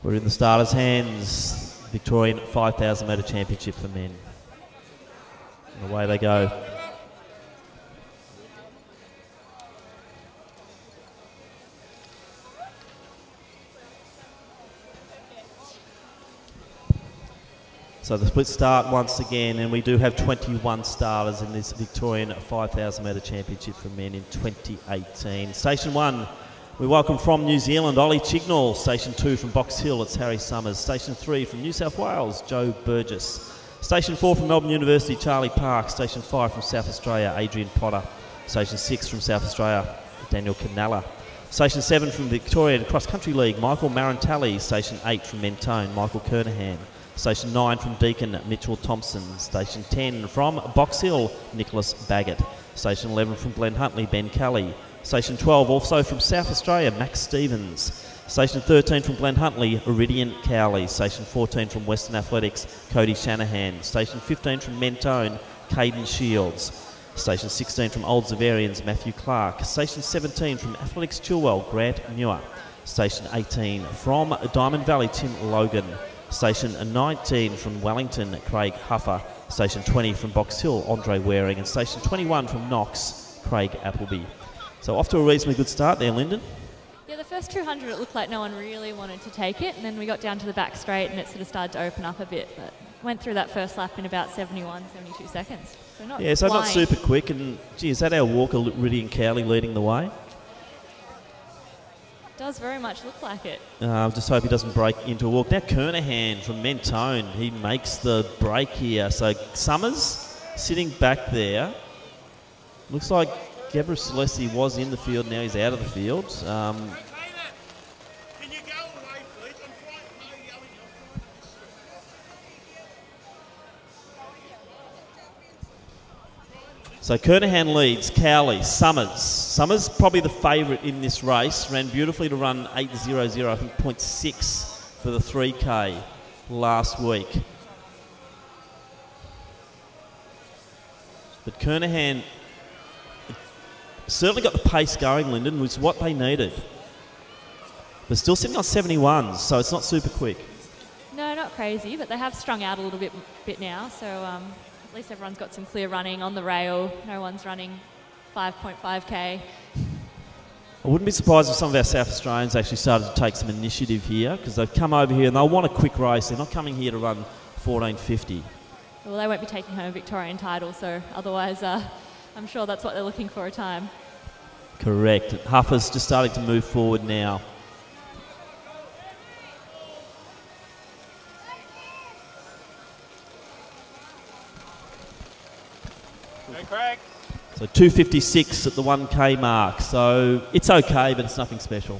We're in the starters' hands. Victorian 5,000 metre championship for men. And away they go. So the split start once again, and we do have 21 starters in this Victorian 5,000 metre championship for men in 2018. Station 1, we welcome from New Zealand, Ollie Chignall. Station 2 from Box Hill, it's Harry Summers. Station 3 from New South Wales, Joe Burgess. Station 4 from Melbourne University, Charlie Park. Station 5 from South Australia, Adrian Potter. Station 6 from South Australia, Daniel Canalla. Station 7 from Victorian Cross Country League, Michael Marantali. Station 8 from Mentone, Michael Kernahan. Station 9 from Deakin, Mitchell Thompson. Station 10 from Box Hill, Nicholas Baggett. Station 11 from Glen Huntley, Ben Kelly. Station 12 also from South Australia, Max Stevens. Station 13 from Glen Huntley, Iridian Cowley. Station 14 from Western Athletics, Cody Shanahan. Station 15 from Mentone, Caden Shields. Station 16 from Old Zavarians, Matthew Clark. Station 17 from Athletics Chilwell, Grant Muir. Station 18 from Diamond Valley, Tim Logan. Station 19 from Wellington, Craig Huffer. Station 20 from Box Hill, Andre Waring. And Station 21 from Knox, Craig Appleby. So off to a reasonably good start there, Lyndon. Yeah, the first 200 it looked like no one really wanted to take it, and then we got down to the back straight and it sort of started to open up a bit, but went through that first lap in about 71, 72 seconds. So not yeah, so flying. Not super quick, and gee, is that our walker, Iridian Cowley, leading the way? Does very much look like it. Just hope he doesn't break into a walk. Now Kernahan from Mentone, he makes the break here. So Summers sitting back there. Looks like Gabriel Celesti was in the field, now he's out of the field. So Kernahan leads, Cowley, Summers. Summers probably the favourite in this race. Ran beautifully to run 8.00, I think 0.6 for the 3K last week. But Kernahan certainly got the pace going, Lyndon, which is what they needed. But still sitting on 71s, so it's not super quick. No, not crazy, but they have strung out a little bit now, so at least everyone's got some clear running on the rail. No one's running 5.5k. I wouldn't be surprised if some of our South Australians actually started to take some initiative here, because they've come over here and they'll want a quick race. They're not coming here to run 14.50. Well, they won't be taking home a Victorian title, so otherwise I'm sure that's what they're looking for a time. Correct. Huffer's just starting to move forward now. Craig. So 2:56 at the 1K mark. So it's okay, but it's nothing special.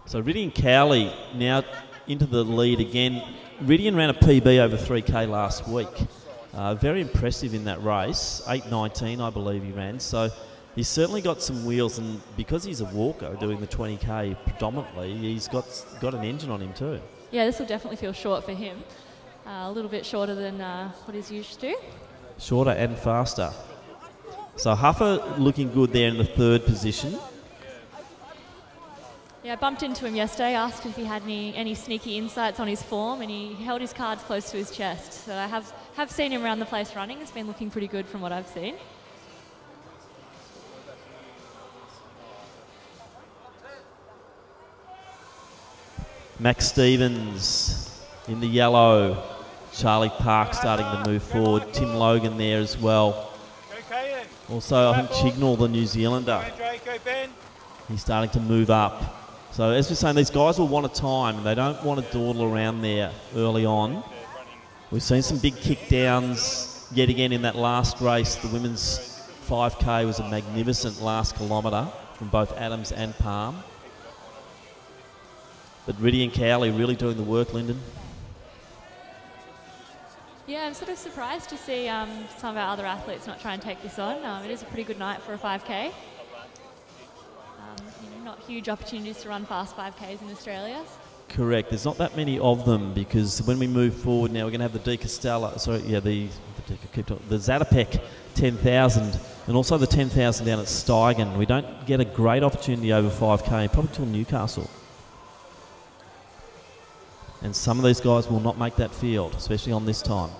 So Iridian Cowley now into the lead again. Iridian ran a PB over 3K last week. Very impressive in that race. 8:19, I believe he ran. So he's certainly got some wheels, and because he's a walker doing the 20K predominantly, he's got an engine on him too. Yeah, this will definitely feel short for him. A little bit shorter than what he's used to. Shorter and faster. So Huffer looking good there in the third position. Yeah, I bumped into him yesterday, asked if he had any sneaky insights on his form, and he held his cards close to his chest. So I have seen him around the place running. It's been looking pretty good from what I've seen. Max Stevens in the yellow. Charlie Park starting to move forward. Tim Logan there as well. Also, I think Chignall, the New Zealander, he's starting to move up. So as we're saying, these guys will want a time. They don't want to dawdle around there early on. We've seen some big kick downs yet again in that last race. The women's 5K was a magnificent last kilometre from both Adams and Palm. But Iridian Cowley really doing the work, Lyndon. Yeah, I'm sort of surprised to see some of our other athletes not try and take this on. It is a pretty good night for a 5K. Not huge opportunities to run fast 5Ks in Australia. Correct. There's not that many of them, because when we move forward now, we're going to have the the Zatopek 10,000 And also the 10,000 down at Steigen. We don't get a great opportunity over 5K, probably till Newcastle. And some of these guys will not make that field, especially on this time.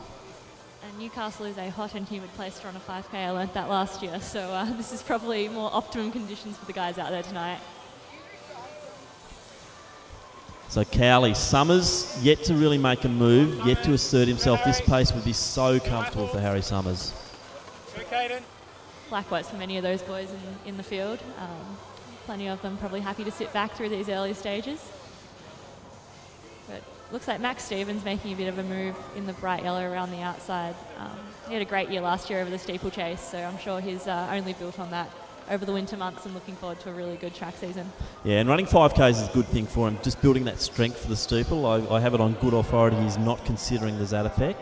And Newcastle is a hot and humid place to run a 5K. I learnt that last year, so this is probably more optimum conditions for the guys out there tonight. So Cowley, Summers yet to really make a move, yet to assert himself. This pace would be so comfortable for Harry Summers. Likewise for many of those boys in the field. Plenty of them probably happy to sit back through these early stages. But looks like Max Stevens making a bit of a move in the bright yellow around the outside. He had a great year last year over the steeplechase, so I'm sure he's only built on that over the winter months and looking forward to a really good track season. Yeah, and running 5Ks is a good thing for him, just building that strength for the steeple. I have it on good authority he's not considering the Zatopek.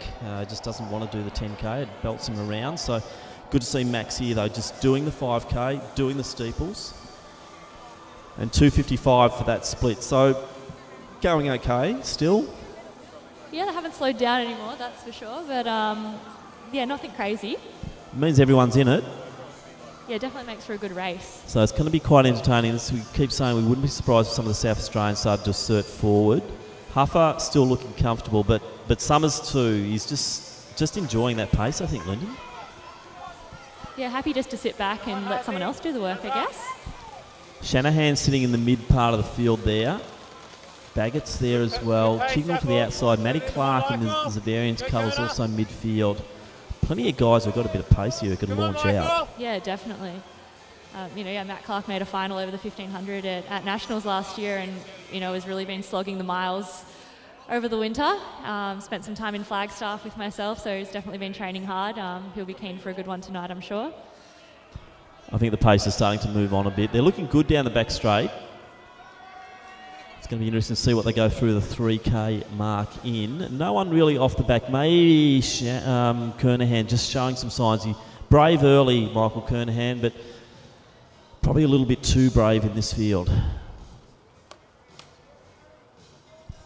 Just doesn't want to do the 10K. It belts him around, so good to see Max here though, just doing the 5K, doing the steeples. And 2:55 for that split, so going okay still. Yeah, they haven't slowed down anymore, that's for sure, but yeah, nothing crazy. It means everyone's in it. Yeah, definitely makes for a good race. So it's going to be quite entertaining. We keep saying we wouldn't be surprised if some of the South Australians started to assert forward. Huffer still looking comfortable, but Summers too. He's just enjoying that pace, I think, Lyndon. Yeah, happy just to sit back and let someone else do the work, I guess. Shanahan sitting in the mid part of the field there. Baggett's there as well. Chignall to the outside. Matty Clark in the Zavarian's colours also midfield. Plenty of guys who've got a bit of pace here who can launch out. Yeah, definitely. Matt Clark made a final over the 1500 at Nationals last year and, has really been slogging the miles over the winter. Spent some time in Flagstaff with myself, so he's definitely been training hard. He'll be keen for a good one tonight, I'm sure. I think the pace is starting to move on a bit. They're looking good down the back straight. It's going to be interesting to see what they go through the 3K mark in. No one really off the back. Maybe Kernahan just showing some signs. He brave early, Michael Kernahan, but probably a little bit too brave in this field.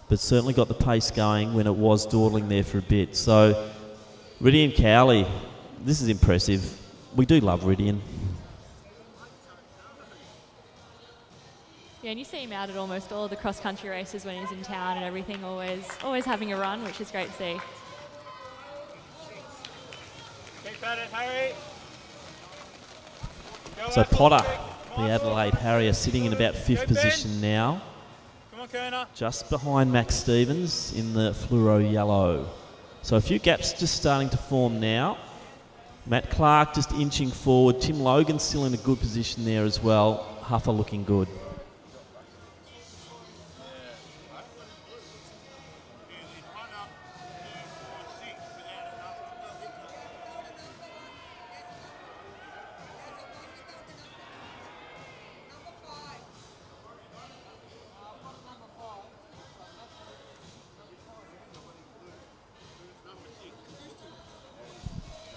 But certainly got the pace going when it was dawdling there for a bit. So Rydian Cowley, this is impressive. We do love Rydian. Yeah, and you see him out at almost all of the cross-country races when he's in town and everything, always having a run, which is great to see. Keep at it, Harry. So Potter, the Adelaide Harrier, sitting in about 5th position now. Come on, Kerner. Just behind Max Stevens in the fluoro yellow. So a few gaps just starting to form now. Matt Clark just inching forward. Tim Logan still in a good position there as well. Huffer looking good.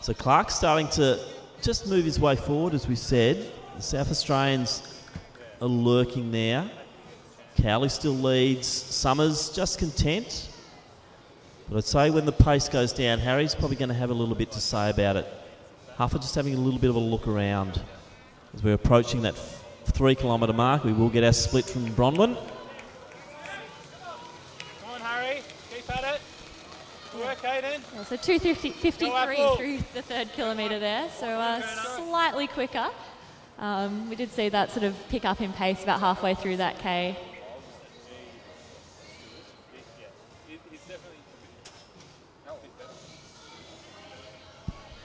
So Clark's starting to just move his way forward, as we said. The South Australians are lurking there. Cowley still leads. Summers just content. But I'd say when the pace goes down, Harry's probably going to have a little bit to say about it. Huffer just having a little bit of a look around. As we're approaching that 3 kilometre mark, we will get our split from Bronwyn. Come on, Harry. Keep at it. Work, Aiden. Yeah, so 2:53 through the 3rd kilometre there, so slightly quicker. We did see that sort of pick up in pace about halfway through that K.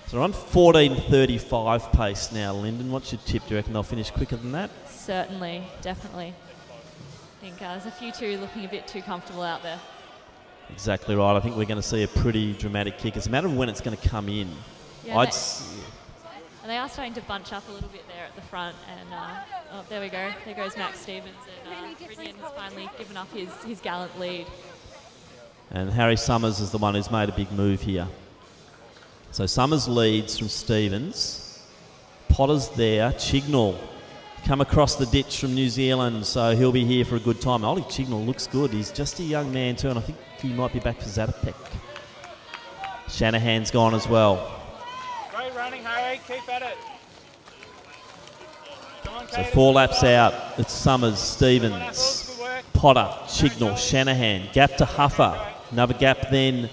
So we're on 14:35 pace now, Lyndon. What's your tip? Do you reckon they'll finish quicker than that? Certainly, definitely. I think there's a few too looking a bit too comfortable out there. Exactly right. I think we're going to see a pretty dramatic kick. It's a matter of when it's going to come in. Yeah, and they are starting to bunch up a little bit there at the front. And oh, there we go. There goes Max Stevens. And Rydian has finally given up his gallant lead. And Harry Summers is the one who's made a big move here. So Summers leads from Stevens. Potter's there. Chignall come across the ditch from New Zealand, so he'll be here for a good time. Ollie Chignall looks good. He's just a young man too, and I think he might be back for Zatopek. Shanahan's gone as well. Great running, Harry. Keep at it. So 4 laps out, it's Summers, Stevens, Potter, Chignall, Shanahan, gap to Huffer, another gap then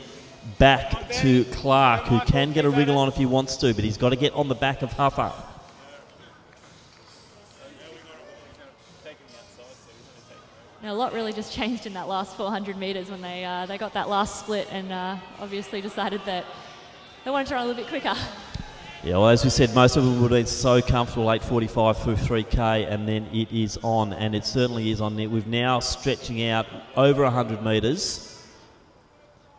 back to Clark, who can get a wriggle on if he wants to, but he's got to get on the back of Huffer. Now, a lot really just changed in that last 400 metres when they got that last split and obviously decided that they wanted to run a little bit quicker. Yeah, well, as we said, most of them would have been so comfortable 8:45 through 3K, and then it is on, and it certainly is on. We're now stretching out over 100 metres,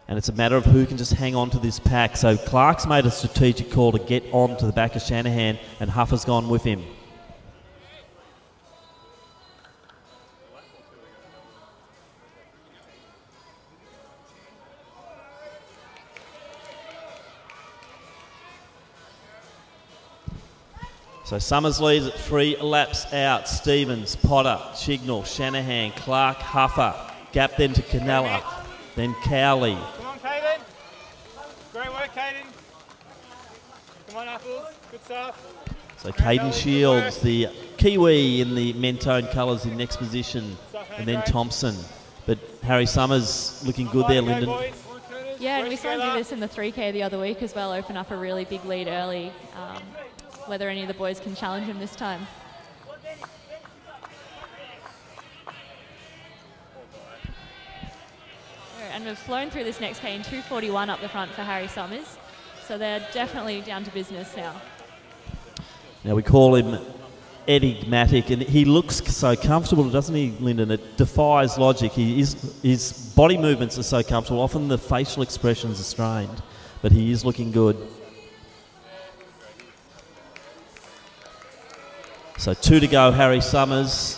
and it's a matter of who can just hang on to this pack. So Clark's made a strategic call to get on to the back of Shanahan, and Huffer's gone with him. So Summers leads at 3 laps out. Stevens, Potter, Chignall, Shanahan, Clark, Huffer. Gap then to Canella, then Cowley. Come on, Caden. Great work, Caden. Come on, Apples. Good stuff. So Caden Shields, the Kiwi in the Mentone colours in next position, and then Thompson. But Harry Summers looking good there, Lyndon. Yeah, and we saw him do this in the 3K the other week as well, open up a really big lead early. Whether any of the boys can challenge him this time. And we've flown through this next K in 2:41 up the front for Harry Summers. So they're definitely down to business now. Now we call him enigmatic, and he looks so comfortable, doesn't he, Lyndon? It defies logic. His body movements are so comfortable. Often the facial expressions are strained, but he is looking good. So 2 to go, Harry Summers.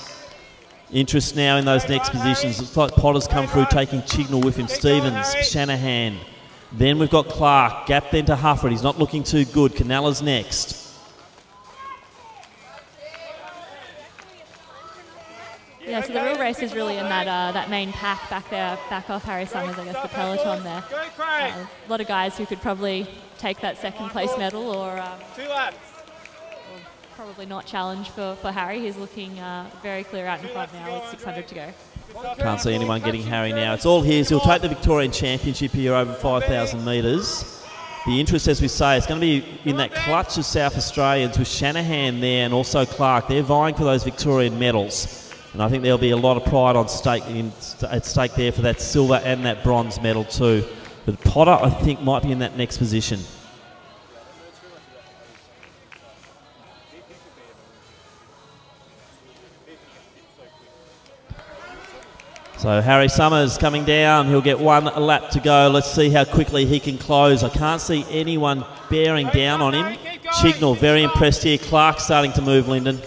Interest now in those next positions. It's like Potter's come through, taking Chignall with him. Stevens, Shanahan. Then we've got Clark. Gap then to Hufford. He's not looking too good. Canella's next. Yeah, so the real race is really in that main pack back there, back off Harry Summers, I guess, the peloton there. A lot of guys who could probably take that second place medal or... 2 laps. Probably not challenge for Harry. He's looking very clear out in front now with 600 to go. Can't see anyone getting Harry now. It's all his. He'll take the Victorian Championship here over 5,000 metres. The interest, as we say, is going to be in that clutch of South Australians with Shanahan there and also Clark. They're vying for those Victorian medals. And I think there'll be a lot of pride on stake at stake there for that silver and that bronze medal too. But Potter, I think, might be in that next position. So Harry Summers coming down. He'll get 1 lap to go. Let's see how quickly he can close. I can't see anyone bearing down on him. Chignall, very impressed here. Clark starting to move, Lyndon.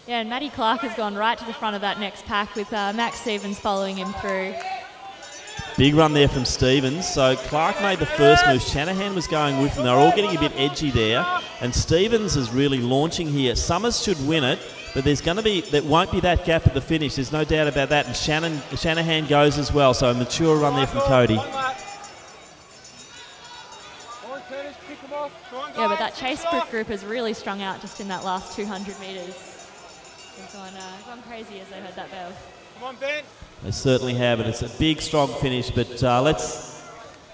Yeah, and Matty Clark has gone right to the front of that next pack with Max Stevens following him through. Big run there from Stevens. So Clark made the first move. Shanahan was going with him. They're all getting a bit edgy there. And Stevens is really launching here. Summers should win it, but there won't be that gap at the finish. There's no doubt about that. And Shanahan goes as well. So a mature run there from Cody. Yeah, but that chase group has really strung out just in that last 200 metres. They've gone crazy as they heard that bell. Come on, Ben. They certainly have, and it's a big, strong finish. But let's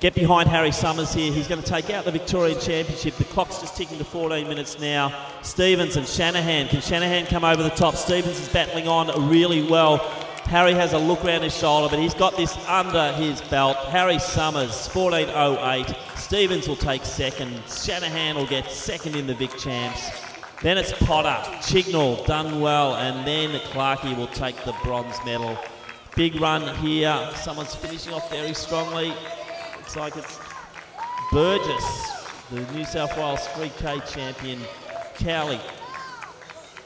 get behind Harry Summers here. He's going to take out the Victorian Championship. The clock's just ticking to 14 minutes now. Stevens and Shanahan. Can Shanahan come over the top? Stevens is battling on really well. Harry has a look around his shoulder, but he's got this under his belt. Harry Summers, 14.08. Stevens will take second. Shanahan will get second in the Vic Champs. Then it's Potter. Chignall done well, and then Clarkey will take the bronze medal. Big run here. Someone's finishing off very strongly. Looks like it's Burgess, the New South Wales 3K champion. Cowley,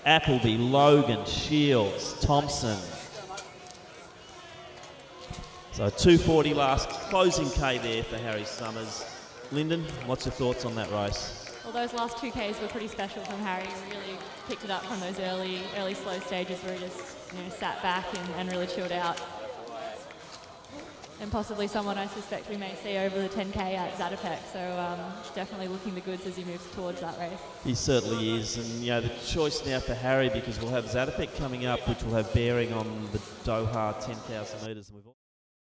Appleby, Logan, Shields, Thompson. So 2:40 last closing K there for Harry Summers. Lyndon, what's your thoughts on that race? Well, those last 2Ks were pretty special from Harry. He really picked it up from those early slow stages where he just sat back and really chilled out. and possibly someone I suspect we may see over the 10K at Zatopek. So definitely looking the goods as he moves towards that race. He certainly is, and the choice now for Harry, because we'll have Zatopek coming up, which will have bearing on the Doha 10,000 metres.